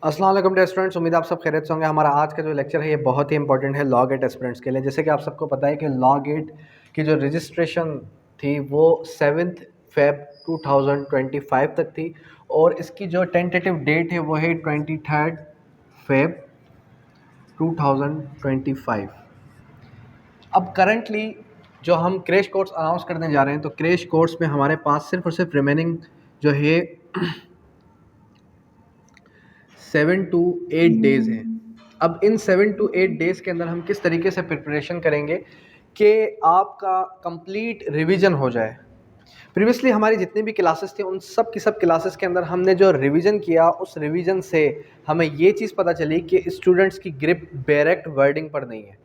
अस्सलाम वालेकुम dear students, उम्मीद है आप सब खैरियत से होंगे। हमारा आज का जो लेक्चर है ये बहुत ही इंपॉर्टेंट है लॉ गेट एस्पिरेंट्स के लिए। जैसे कि आप सबको पता है कि लॉ गेट की जो रजिस्ट्रेशन थी वो 7 फेब 2025 तक थी और इसकी जो टेंटेटिव डेट है वो है 23 फेब 2025। अब करंटली जो हम क्रैश कोर्स अनाउंस करने जा रहे हैं तो क्रैश कोर्स में हमारे पास सिर्फ और सिर्फ रिमेनिंग जो है 7 to 8 डेज़ हैं। अब इन 7 to 8 डेज़ के अंदर हम किस तरीके से प्रिपरेशन करेंगे कि आपका कंप्लीट रिवीजन हो जाए। प्रीवियसली हमारी जितनी भी क्लासेस थी उन सब की सब क्लासेस के अंदर हमने जो रिवीजन किया उस रिवीजन से हमें ये चीज़ पता चली कि स्टूडेंट्स की ग्रिप डायरेक्ट वर्डिंग पर नहीं है।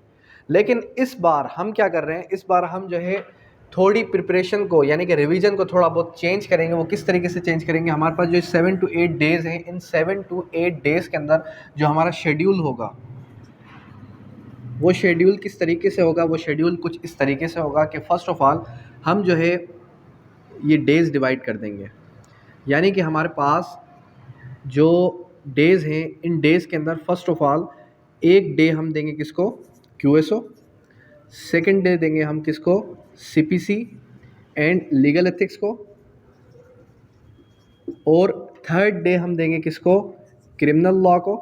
लेकिन इस बार हम क्या कर रहे हैं, इस बार हम जो है थोड़ी प्रिपरेशन को यानी कि रिवीजन को थोड़ा बहुत चेंज करेंगे। वो किस तरीके से चेंज करेंगे, हमारे पास जो 7 to 8 डेज़ हैं, इन 7 to 8 डेज़ के अंदर जो हमारा शेड्यूल होगा वो शेड्यूल किस तरीके से होगा, वो शेड्यूल कुछ इस तरीके से होगा कि फ़र्स्ट ऑफ़ ऑल हम जो है ये डेज़ डिवाइड कर देंगे। यानी कि हमारे पास जो डेज़ हैं इन डेज़ के अंदर फ़र्स्ट ऑफ़ ऑल एक डे हम देंगे किसको, QSO। सेकेंड डे देंगे हम किसको, CPC एंड लीगल एथिक्स को। और थर्ड डे हम देंगे किसको, क्रिमिनल लॉ को।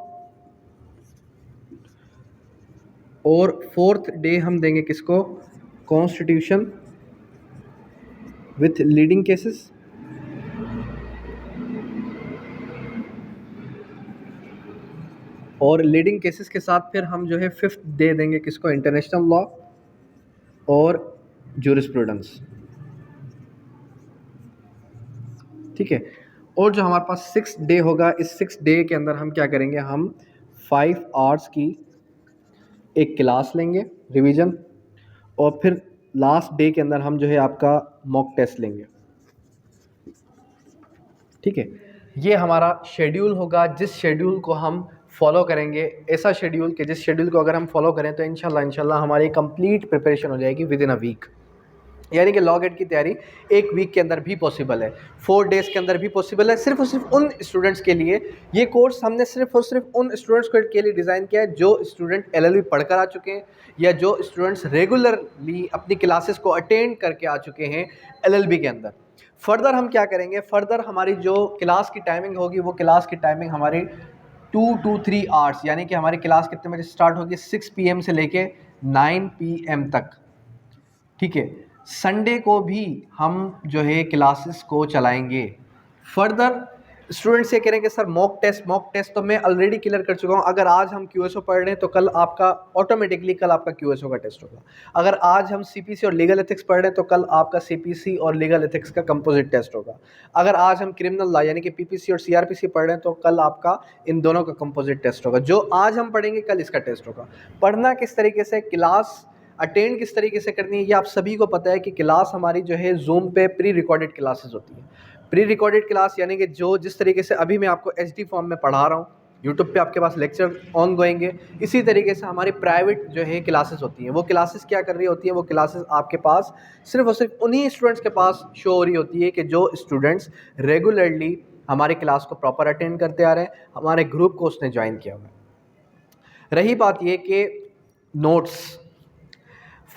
और फोर्थ डे हम देंगे किसको, कॉन्स्टिट्यूशन विथ लीडिंग केसेस। और लीडिंग केसेस के साथ फिर हम जो है फिफ्थ डे देंगे किसको, इंटरनेशनल लॉ और जूरिस्प्रूडेंस। ठीक है। और जो हमारे पास 6 डे होगा, इस 6 डे के अंदर हम क्या करेंगे, हम 5 आवर्स की एक क्लास लेंगे रिवीजन, और फिर लास्ट डे के अंदर हम जो है आपका मॉक टेस्ट लेंगे। ठीक है, ये हमारा शेड्यूल होगा जिस शेड्यूल को हम फॉलो करेंगे। ऐसा शेड्यूल कि जिस शेड्यूल को अगर हम फॉलो करें तो इंशाल्लाह हमारी कंप्लीट प्रिपरेशन हो जाएगी विद इन अ वीक। यानी कि लॉ गेट की तैयारी एक वीक के अंदर भी पॉसिबल है, 4 डेज़ के अंदर भी पॉसिबल है। सिर्फ और सिर्फ उन स्टूडेंट्स के लिए ये कोर्स हमने सिर्फ और सिर्फ उन स्टूडेंट्स के लिए डिज़ाइन किया है जो स्टूडेंट LLB पढ़कर आ चुके हैं या जो स्टूडेंट्स रेगुलरली अपनी क्लासेस को अटेंड करके आ चुके हैं LLB के अंदर। फर्दर हम क्या करेंगे, फर्दर हमारी जो क्लास की टाइमिंग होगी वो क्लास की टाइमिंग हमारी 2 to 3 आवर्स, यानी कि हमारी क्लास कितने बजे स्टार्ट होगी, 6 PM से लेके 9 PM तक। ठीक है, संडे को भी हम जो है क्लासेस को चलाएंगे। फर्दर स्टूडेंट्स ये कह रहे हैं कि सर मॉक टेस्ट तो मैं ऑलरेडी क्लियर कर चुका हूँ। अगर आज हम QSO पढ़ रहे हैं तो कल आपका ऑटोमेटिकली कल आपका QSO का टेस्ट होगा। अगर आज हम CPC और लीगल एथिक्स पढ़ रहे हैं तो कल आपका CPC और लीगल एथिक्स का कंपोजिट टेस्ट होगा। अगर आज हम क्रिमिनल लॉ यानी कि PPC और CRPC पढ़ रहे हैं तो कल आपका इन दोनों का कंपोजिट टेस्ट होगा। जो आज हम पढ़ेंगे कल इसका टेस्ट होगा। पढ़ना किस तरीके से, क्लास अटेंड किस तरीके से करनी है, ये आप सभी को पता है कि क्लास हमारी जो है जूम पे प्री रिकॉर्डेड क्लासेस होती है। प्री रिकॉर्डेड क्लास यानी कि जो जिस तरीके से अभी मैं आपको HD फॉर्म में पढ़ा रहा हूँ, यूट्यूब पे आपके पास लेक्चर ऑन गोइंग है, इसी तरीके से हमारी प्राइवेट जो है क्लासेस होती हैं। वो क्लासेस क्या कर रही होती हैं, वो क्लासेस आपके पास सिर्फ और सिर्फ उन्हीं स्टूडेंट्स के पास शो हो रही होती है कि जो स्टूडेंट्स रेगुलरली हमारी क्लास को प्रॉपर अटेंड करते आ रहे हैं, हमारे ग्रुप को उसने ज्वाइन किया हुआ है। रही बात ये कि नोट्स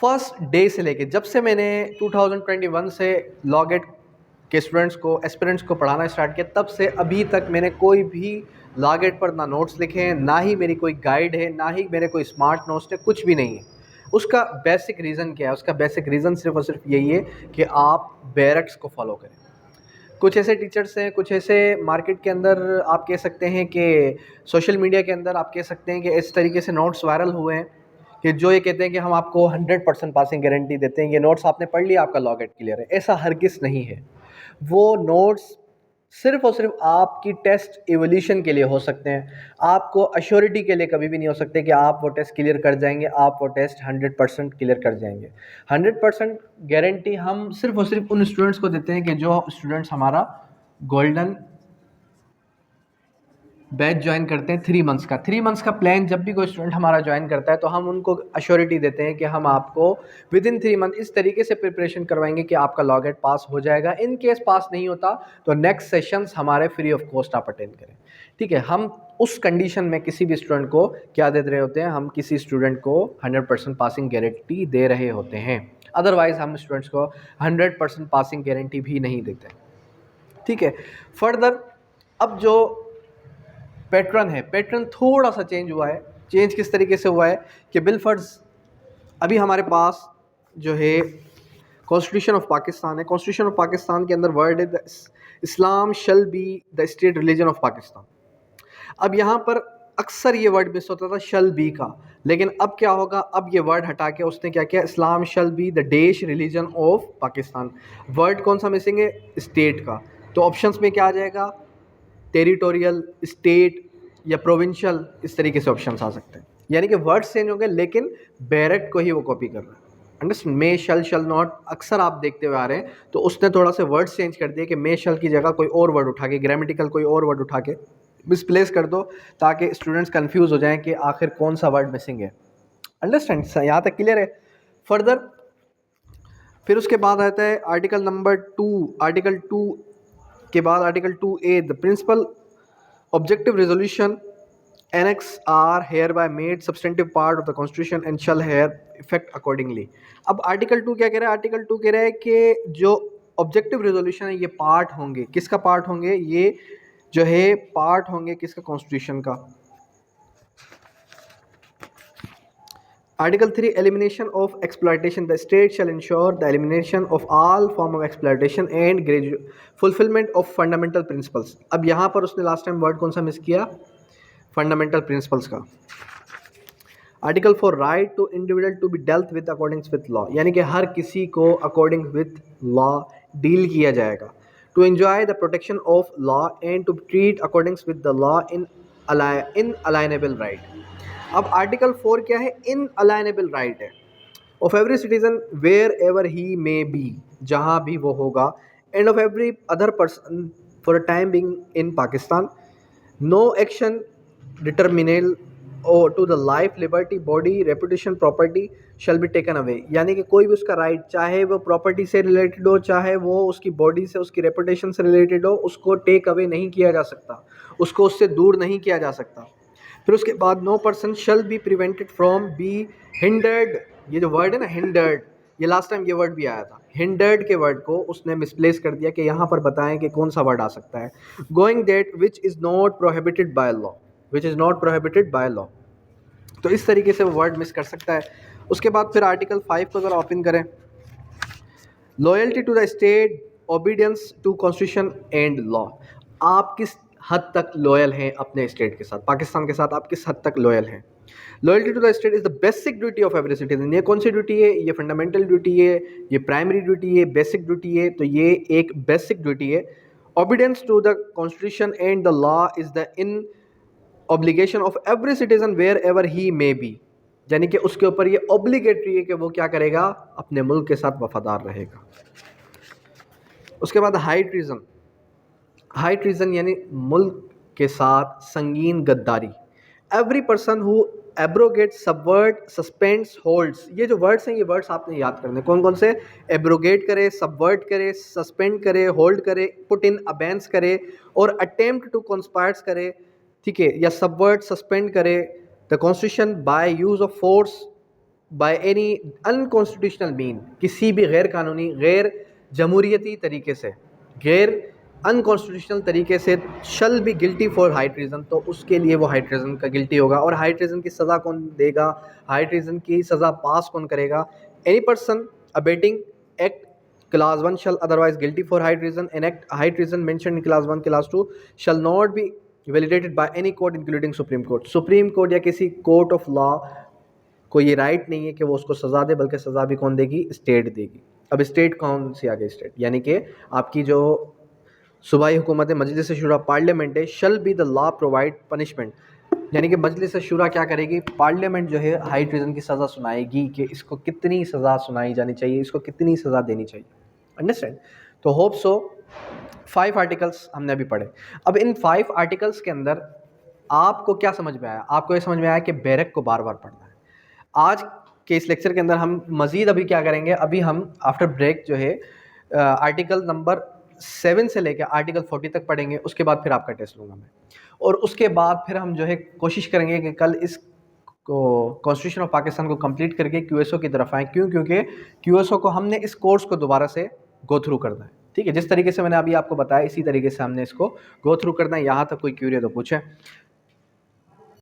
फर्स्ट डे से लेके जब से मैंने 2021 से लॉ गेट के स्टूडेंट्स को एस्पिरेंट्स को पढ़ाना स्टार्ट किया, तब से अभी तक मैंने कोई भी लॉ गेट पर ना नोट्स लिखे हैं, ना ही मेरी कोई गाइड है, ना ही मेरे कोई स्मार्ट नोट्स है, कुछ भी नहीं है। उसका बेसिक रीज़न क्या है, उसका बेसिक रीज़न सिर्फ और सिर्फ यही है कि आप बैरक्स को फॉलो करें। कुछ ऐसे टीचर्स हैं, कुछ ऐसे मार्केट के अंदर आप कह सकते हैं कि सोशल मीडिया के अंदर आप कह सकते हैं कि इस तरीके से नोट्स वायरल हुए हैं कि जो ये कहते हैं कि हम आपको 100% पासिंग गारंटी देते हैं, ये नोट्स आपने पढ़ लिया आपका लॉ गेट क्लियर है। ऐसा हरगिज़ नहीं है। वो नोट्स सिर्फ और सिर्फ आपकी टेस्ट एवोल्यूशन के लिए हो सकते हैं, आपको अश्योरिटी के लिए कभी भी नहीं हो सकते कि आप वो टेस्ट क्लियर कर जाएंगे, आप वो टेस्ट 100% क्लियर कर जाएंगे। 100% गारंटी हम सिर्फ और सिर्फ उन स्टूडेंट्स को देते हैं कि जो स्टूडेंट्स हमारा गोल्डन बैच ज्वाइन करते हैं 3 मंथ्स का। 3 मंथ्स का प्लान जब भी कोई स्टूडेंट हमारा ज्वाइन करता है तो हम उनको अश्योरिटी देते हैं कि हम आपको विद इन 3 मंथ इस तरीके से प्रिपरेशन करवाएंगे कि आपका लॉगेट पास हो जाएगा। इन केस पास नहीं होता तो नेक्स्ट सेशंस हमारे फ्री ऑफ कॉस्ट आप अटेंड करें, ठीक है। हम उस कंडीशन में किसी भी स्टूडेंट को क्या दे रहे होते हैं, हम किसी स्टूडेंट को 100% पासिंग गारंटी दे रहे होते हैं। अदरवाइज हम स्टूडेंट्स को 100% पासिंग गारंटी भी नहीं देते, ठीक है। फर्दर अब जो पैटर्न है, पैटर्न थोड़ा सा चेंज हुआ है। चेंज किस तरीके से हुआ है कि बिलफर्ड्स अभी हमारे पास जो है कॉन्स्टिट्यूशन ऑफ पाकिस्तान है। कॉन्स्टिट्यूशन ऑफ पाकिस्तान के अंदर वर्ड है Islam shall be the state religion of Pakistan. अब यहाँ पर अक्सर ये वर्ड मिस होता था शल बी का, लेकिन अब क्या होगा, अब ये वर्ड हटा के उसने क्या किया, इस्लाम शल बी द देश रिलीजन ऑफ पाकिस्तान। वर्ड कौन सा मिसिंग है, स्टेट का। तो ऑप्शंस में क्या आ जाएगा, टेरिटोरियल, स्टेट या प्रोविंशियल, इस तरीके से ऑप्शंस आ सकते हैं। यानी कि वर्ड्स चेंज होंगे लेकिन बैरेक्ट को ही वो कॉपी कर रहा है। अंडरस्टैंड, मे शल नॉट अक्सर आप देखते हुए आ रहे हैं, तो उसने थोड़ा सा वर्ड्स चेंज कर दिए कि मे शल की जगह कोई और वर्ड उठा के, ग्रामेटिकल कोई और वर्ड उठा के मिसप्लेस कर दो ताकि स्टूडेंट्स कंफ्यूज हो जाएं कि आखिर कौन सा वर्ड मिसिंग है। अंडरस्टैंड, यहाँ तक क्लियर है। फर्दर फिर उसके बाद आता है आर्टिकल नंबर 2। आर्टिकल 2 के बाद article 2A, the principal objective resolution annex are hereby made substantive part of the constitution and shall have effect accordingly. अब आर्टिकल 2 क्या कह रहा है, आर्टिकल 2 कह रहा है कि जो ऑब्जेक्टिव रेजोल्यूशन है ये पार्ट होंगे, किसका पार्ट होंगे, ये जो है पार्ट होंगे किसका, कॉन्स्टिट्यूशन का। Article 3, elimination of exploitation, the state shall ensure the elimination of all form of exploitation and fulfilment of fundamental principles. अब यहाँ पर उसने लास्ट टाइम वर्ड कौन सा मिस किया, फंडामेंटल प्रिंसिपल्स का। Article 4, right to individual to be dealt with according with law, यानी कि हर किसी को अकॉर्डिंग विद लॉ डील किया जाएगा। To enjoy the protection of law and to treat according with the law inalienable right. अब article 4 क्या है, inalienable right है of every citizen wherever he may be, जहाँ भी वो होगा, and of every other person for a time being in Pakistan. No action detrimental और to the life, liberty, body, reputation, property shall be taken away, यानी कि कोई भी उसका राइट, चाहे वो प्रॉपर्टी से रिलेटेड हो, चाहे वो उसकी बॉडी से, उसकी रेपुटेशन से रिलेटेड हो, उसको टेक अवे नहीं किया जा सकता, उसको उससे दूर नहीं किया जा सकता। फिर उसके बाद no person shall be prevented from be hindered. ये जो वर्ड है ना हिंडर्ड, ये लास्ट टाइम ये वर्ड भी आया था। हिंडर्ड के वर्ड को उसने मिसप्लेस कर दिया कि यहाँ पर बताएं कि कौन सा वर्ड आ सकता है। Going that which is not prohibited by law, which is not prohibited by law, तो इस तरीके से वो वर्ड मिस कर सकता है। उसके बाद फिर आर्टिकल 5 को अगर ओपन करें, loyalty to the state, obedience to constitution and law. आप किस हद तक लॉयल हैं अपने स्टेट के साथ, पाकिस्तान के साथ आप किस हद तक लॉयल हैं। Loyalty to the state is the basic duty of every citizen. ये कौन सी ड्यूटी है, ये फंडामेंटल ड्यूटी है, ये प्राइमरी ड्यूटी है, बेसिक ड्यूटी है, तो ये एक बेसिक ड्यूटी है। Obedience to the constitution and the law is the in obligation of every citizen wherever he may be, यानी कि उसके ऊपर ये ऑब्लिगेटरी है कि वो क्या करेगा, अपने मुल्क के साथ वफादार रहेगा। उसके बाद हाई ट्रीजन। हाई ट्रीजन यानी मुल्क के साथ संगीन गद्दारी। Every person who abrogate, subvert, suspends, holds, ये जो वर्ड्स हैं ये वर्ड्स आपने याद करने, कौन कौन से, एब्रोगेट करे, सबवर्ट करे, सस्पेंड करे, होल्ड करे, पुट इन अबेंस करे और अटेम्प्ट टू कॉन्स्पायर्स करे, ठीक है, या सबवर्ट, सस्पेंड करे the constitution bye use of force by any unconstitutional mean, किसी भी गैर कानूनी, गैर जमहूरियती तरीके से, गैर अनकॉन्स्टिट्यूशनल तरीके से, शल be guilty for high treason, तो उसके लिए वो हाई ट्रीजन का गिल्टी होगा। और हाई ट्रीजन की सज़ा कौन देगा, हाई ट्रीजन की सज़ा पास कौन करेगा, any person abetting act class 1 shall otherwise guilty for high treason, an act high treason mention in class 1 class 2 shall not be validated by any court including supreme court. Supreme court या किसी court of law को ये right नहीं है कि वो उसको सज़ा दे, बल्कि सज़ा भी कौन देगी, स्टेट देगी। अब स्टेट कौन सी आ गई, स्टेट यानी कि आपकी जो सूबाई हुकूमत है, मजलिस शुरा पार्लियामेंट है, शल be the law provide punishment, यानी कि मजलिस शुरा क्या करेगी, पार्लियामेंट जो है हाई ट्रीजन की सज़ा सुनाएगी कि इसको कितनी सज़ा सुनाई जानी चाहिए, इसको कितनी सज़ा देनी चाहिए। अंडरस्टैंड, तो होप सो 5 आर्टिकल्स हमने अभी पढ़े। अब इन 5 आर्टिकल्स के अंदर आपको क्या समझ में आया? आपको ये समझ में आया कि बैरक को बार बार पढ़ना है। आज के इस लेक्चर के अंदर हम मज़ीद अभी क्या करेंगे, अभी हम आफ्टर ब्रेक जो है आर्टिकल नंबर 7 से लेकर आर्टिकल 40 तक पढ़ेंगे। उसके बाद फिर आपका टेस्ट लूँगा मैं, और उसके बाद फिर हम जो है कोशिश करेंगे कि कल इस कॉन्स्टिट्यूशन ऑफ पाकिस्तान को कंप्लीट करके क्यूएसओ की तरफ आए। क्यों? क्योंकि क्यूएसओ को हमने इस कोर्स को दोबारा से गो थ्रू करना है। ठीक है, जिस तरीके से मैंने अभी आपको बताया इसी तरीके से हमने इसको गो थ्रू करना है। यहाँ तक कोई क्यूरी तो पूछे।